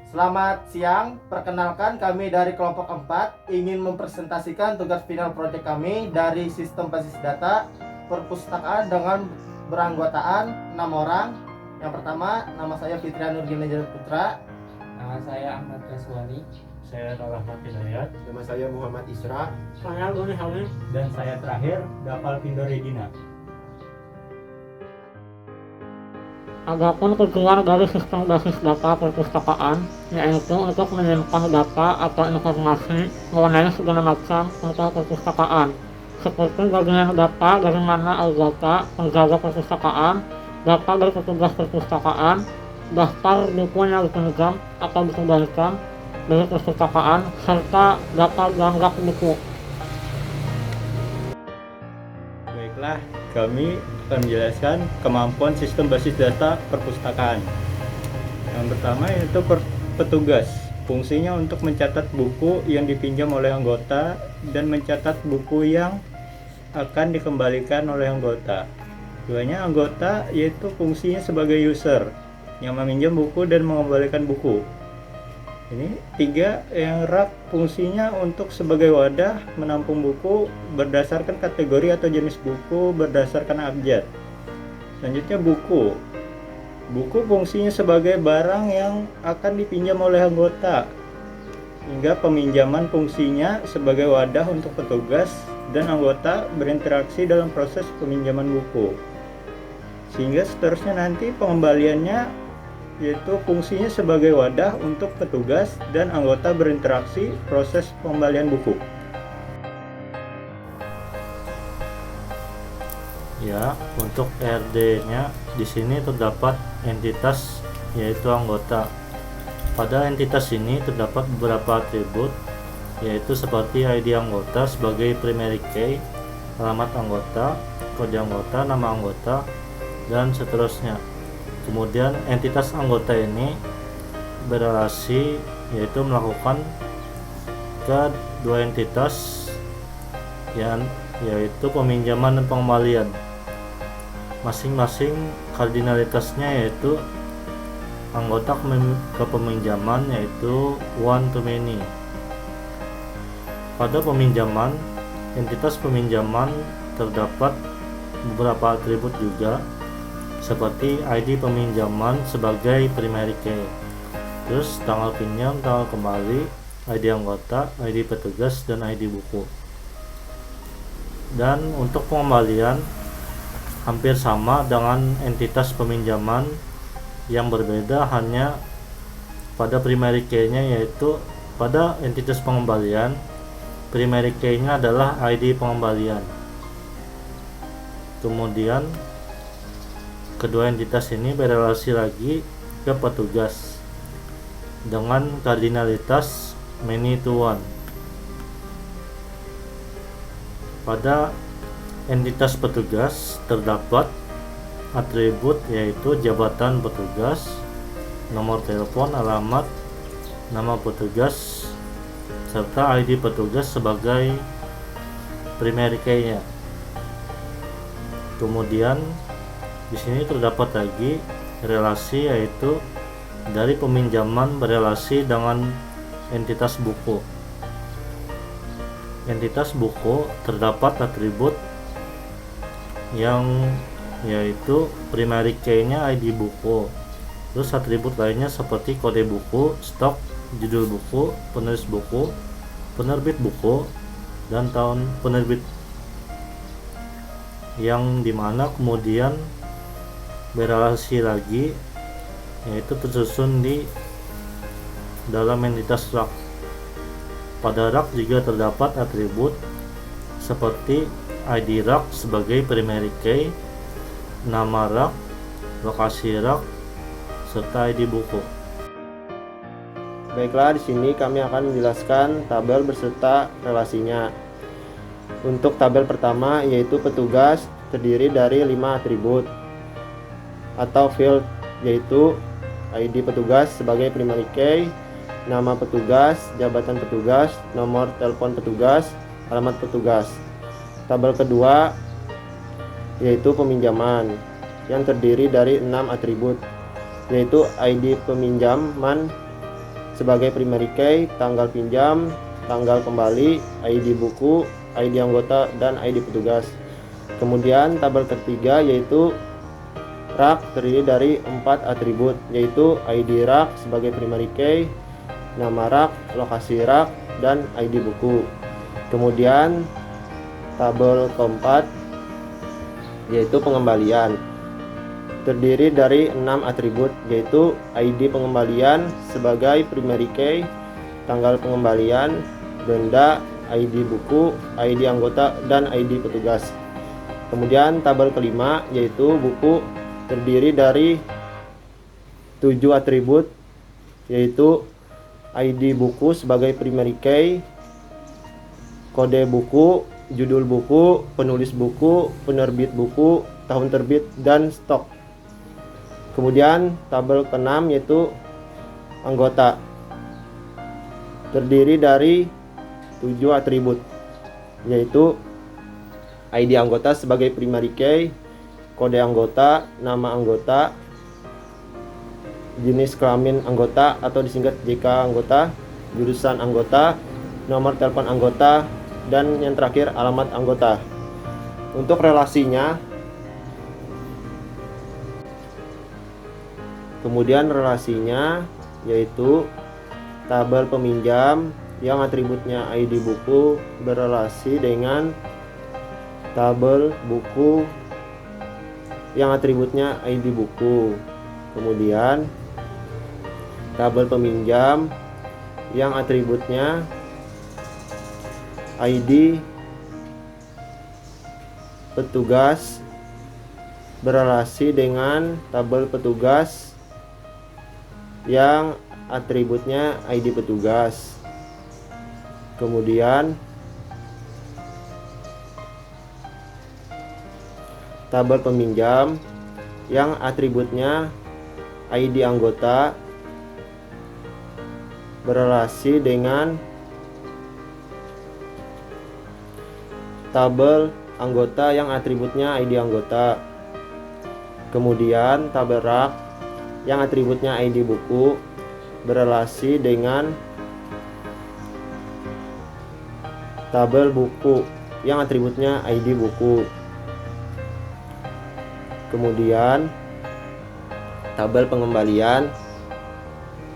Selamat siang, perkenalkan kami dari kelompok 4 ingin mempresentasikan tugas final proyek kami dari sistem basis data perpustakaan dengan beranggotaan 6 orang. Yang pertama, nama saya Fitrian Nurgina Putra. Nama saya Ahmad Kaswani. Saya Rahmat Hidayat. Nama saya Muhammad Isra. Saya Goni Hamid. Dan saya terakhir Dapal Pindo Regina. Adapun tujuan dari sistem basis data perpustakaan yaitu untuk menyimpan data atau informasi mengenai segala macam tentang perpustakaan, seperti bagian data dari mana anggota penjaga perpustakaan, data dari petugas perpustakaan, daftar buku yang dipinjam atau dikembalikan dari perpustakaan, serta data dan rak buku. Baiklah, kami akan menjelaskan kemampuan sistem basis data perpustakaan. Yang pertama yaitu petugas. Fungsinya untuk mencatat buku yang dipinjam oleh anggota dan mencatat buku yang akan dikembalikan oleh anggota. Keduanya anggota yaitu fungsinya sebagai user yang meminjam buku dan mengembalikan buku. Ini tiga. Yang rak fungsinya untuk sebagai wadah menampung buku berdasarkan kategori atau jenis buku berdasarkan abjad. Selanjutnya buku fungsinya sebagai barang yang akan dipinjam oleh anggota, hingga peminjaman fungsinya sebagai wadah untuk petugas dan anggota berinteraksi dalam proses peminjaman buku, sehingga seterusnya nanti pengembaliannya yaitu fungsinya sebagai wadah untuk petugas dan anggota berinteraksi proses pengembalian buku. Ya, untuk RD-nya di sini terdapat entitas yaitu anggota. Pada entitas ini terdapat beberapa atribut yaitu seperti ID anggota sebagai primary key, alamat anggota, kode anggota, nama anggota, dan seterusnya. Kemudian entitas anggota ini berelasi yaitu melakukan ke dua entitas yaitu peminjaman dan pengembalian. Masing-masing kardinalitasnya yaitu anggota ke peminjaman yaitu one to many. Pada peminjaman, entitas peminjaman terdapat beberapa atribut juga, seperti ID peminjaman sebagai primary key, terus tanggal pinjam, tanggal kembali, ID anggota, ID petugas, dan ID buku. Dan untuk pengembalian hampir sama dengan entitas peminjaman, yang berbeda hanya pada primary key-nya, yaitu pada entitas pengembalian primary key-nya adalah ID pengembalian. Kemudian kedua entitas ini berelasi lagi ke petugas dengan kardinalitas many to one. Pada entitas petugas terdapat atribut yaitu jabatan petugas, nomor telepon, alamat, nama petugas, serta ID petugas sebagai primary key-nya. Kemudian di sini terdapat lagi relasi yaitu dari peminjaman berelasi dengan entitas buku. Entitas buku terdapat atribut yang yaitu primary key-nya ID buku. Terus atribut lainnya seperti kode buku, stok, judul buku, penulis buku, penerbit buku, dan tahun penerbit, yang dimana kemudian berelasi lagi yaitu tersusun di dalam entitas rak. Pada rak juga terdapat atribut seperti ID rak sebagai primary key, nama rak, lokasi rak, serta ID buku. Baiklah, di sini kami akan menjelaskan tabel beserta relasinya. Untuk tabel pertama yaitu petugas terdiri dari 5 atribut atau field, yaitu ID petugas sebagai primary key, nama petugas, jabatan petugas, nomor telepon petugas, alamat petugas. Tabel kedua yaitu peminjaman yang terdiri dari 6 atribut, yaitu ID peminjaman, sebagai primary key, tanggal pinjam, tanggal kembali, ID buku, ID anggota, dan ID petugas. Kemudian tabel ketiga yaitu rak terdiri dari 4 atribut, yaitu ID rak sebagai primary key, nama rak, lokasi rak, dan ID buku. Kemudian tabel keempat yaitu pengembalian, terdiri dari 6 atribut, yaitu ID pengembalian sebagai primary key, tanggal pengembalian, denda, ID buku, ID anggota, dan ID petugas. Kemudian tabel kelima yaitu buku, terdiri dari 7 atribut, yaitu ID buku sebagai primary key, kode buku, judul buku, penulis buku, penerbit buku, tahun terbit, dan stok. Kemudian tabel keenam yaitu anggota, terdiri dari 7 atribut, yaitu ID anggota sebagai primary key, kode anggota, nama anggota, jenis kelamin anggota atau disingkat JK anggota, jurusan anggota, nomor telepon anggota, dan yang terakhir alamat anggota. Untuk relasinya, kemudian relasinya yaitu tabel peminjam yang atributnya ID buku berelasi dengan tabel buku yang atributnya ID buku. Kemudian tabel peminjam yang atributnya ID petugas berelasi dengan tabel petugas yang atributnya ID petugas. Kemudian tabel peminjam yang atributnya ID anggota berelasi dengan tabel anggota yang atributnya ID anggota. Kemudian tabel rak yang atributnya ID buku berelasi dengan tabel buku yang atributnya ID buku. Kemudian tabel pengembalian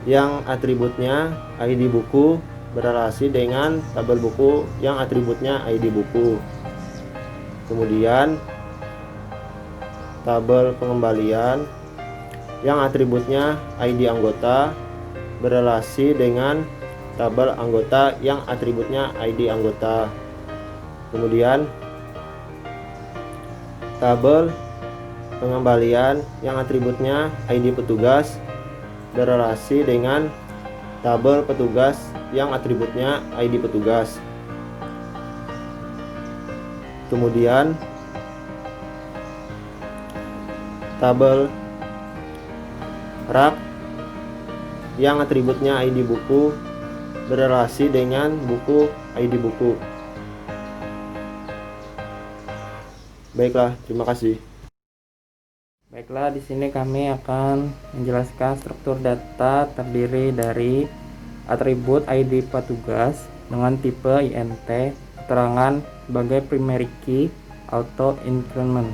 yang atributnya ID buku berelasi dengan tabel buku yang atributnya ID buku. Kemudian tabel pengembalian yang atributnya ID anggota berelasi dengan tabel anggota yang atributnya ID anggota. Kemudian tabel pengembalian yang atributnya ID petugas berelasi dengan tabel petugas yang atributnya ID petugas. Kemudian tabel rak yang atributnya ID buku berelasi dengan buku ID buku. Baiklah, terima kasih. Baiklah, di sini kami akan menjelaskan struktur data terdiri dari atribut ID petugas dengan tipe INT, keterangan sebagai primary key, auto increment.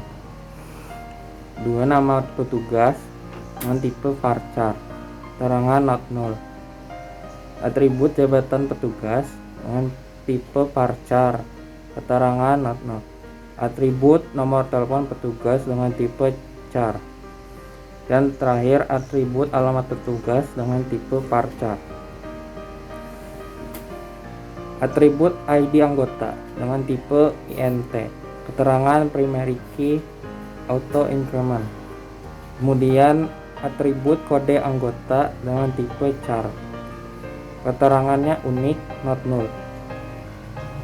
2 nama petugas dengan tipe varchar, keterangan not null. Atribut jabatan petugas dengan tipe varchar, keterangan not null. Atribut nomor telepon petugas dengan tipe char. Dan terakhir atribut alamat petugas dengan tipe varchar. Atribut ID anggota dengan tipe INT, keterangan primary key, auto increment. Kemudian atribut kode anggota dengan tipe char, keterangannya unik, not null.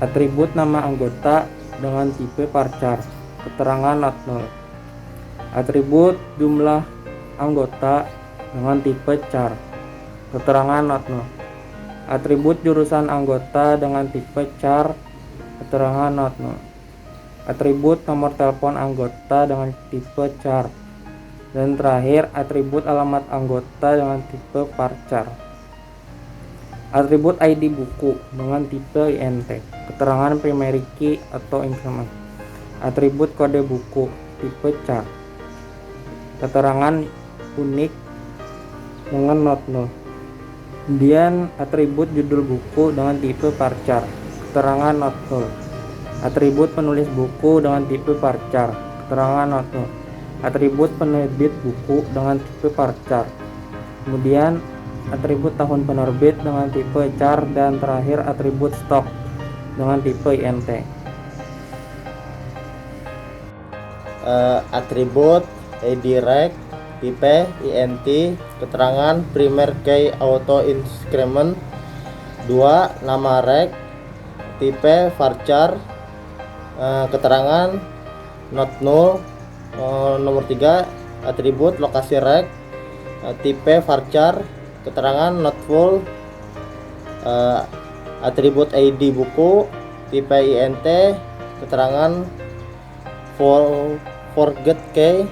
Atribut nama anggota dengan tipe varchar, keterangan not null. Atribut jumlah anggota dengan tipe char, keterangan not null. Atribut jurusan anggota dengan tipe char, keterangan not null. Atribut nomor telepon anggota dengan tipe char. Dan terakhir atribut alamat anggota dengan tipe varchar. Atribut ID buku dengan tipe INT, keterangan primary key atau increment. Atribut kode buku tipe char, keterangan unik dengan not null. Kemudian atribut judul buku dengan tipe varchar, keterangan not null. Atribut penulis buku dengan tipe varchar, keterangan not null. Atribut penerbit buku dengan tipe varchar. Kemudian atribut tahun penerbit dengan tipe char, dan terakhir atribut stok dengan tipe INT. Atribut ID rec tipe INT, keterangan primer key auto increment. 2. Nama rec tipe varchar, keterangan not null. Nomor 3. Atribut lokasi rec tipe varchar, keterangan not full. Atribut ID buku tipe INT, keterangan forget key.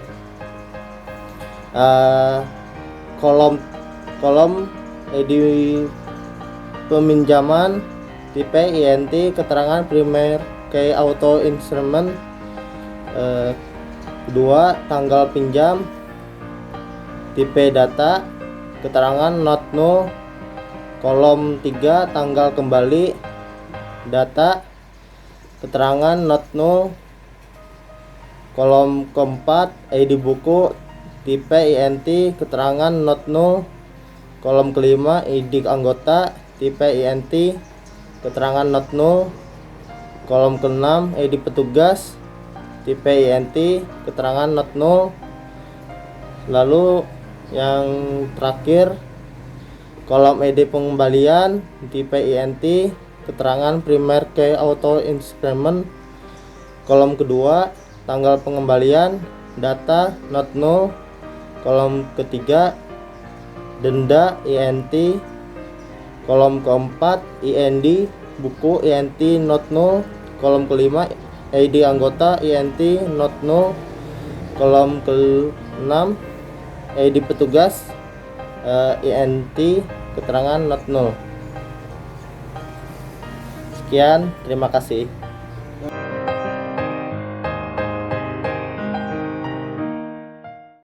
kolom ID peminjaman tipe INT, keterangan primer key auto instrument. 2. Tanggal pinjam tipe data, keterangan not null. Kolom 3. Tanggal kembali data, keterangan not null. Kolom keempat, ID buku tipe INT, keterangan not null. Kolom kelima, ID anggota tipe INT, keterangan not null. Kolom keenam, ID petugas tipe INT, keterangan not null. Lalu yang terakhir, kolom ID pengembalian tipe INT, keterangan primer key auto increment. Kolom kedua, tanggal pengembalian data not null. Kolom ketiga, denda INT. Kolom keempat, IND buku INT not null. Kolom kelima, ID anggota INT not null. Kolom ke-6, ID petugas INT, keterangan not null. Sekian, terima kasih.